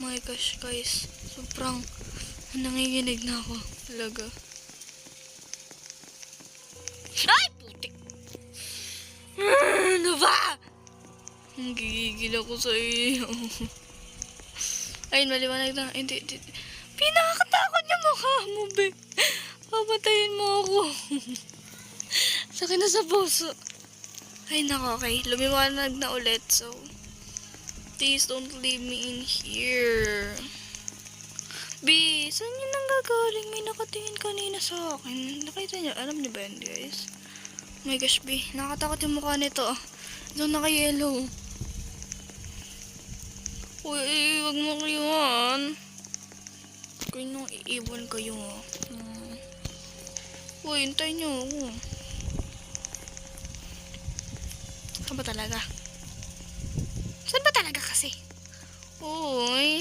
My gosh, guys. Sobrang nanginginig na ako. Talaga. Ay! Putik! Ano ba? Gigigil ako sa iyo. Ayun, maliwanag na. Hindi. Pinakakatakot yung mukha mo, be. Papatayin mo ako. Sakit na sa puso. Ay, nako, okay. Lumiwanag na ulit, so please don't leave me in here. B, saan yun nanggagaling? May nakatingin kanina sa akin. Nakita niyo? Alam niyo ba yun, guys? Oh my gosh, B. Nakatakot yung mukha nito. Ito naka-yellow. Uy, wag mo kayuhan. Kaya nung iibon kayo. Uy, hintayin niyo ako. Saan ba talaga? Saan ba talaga kasi? Uy.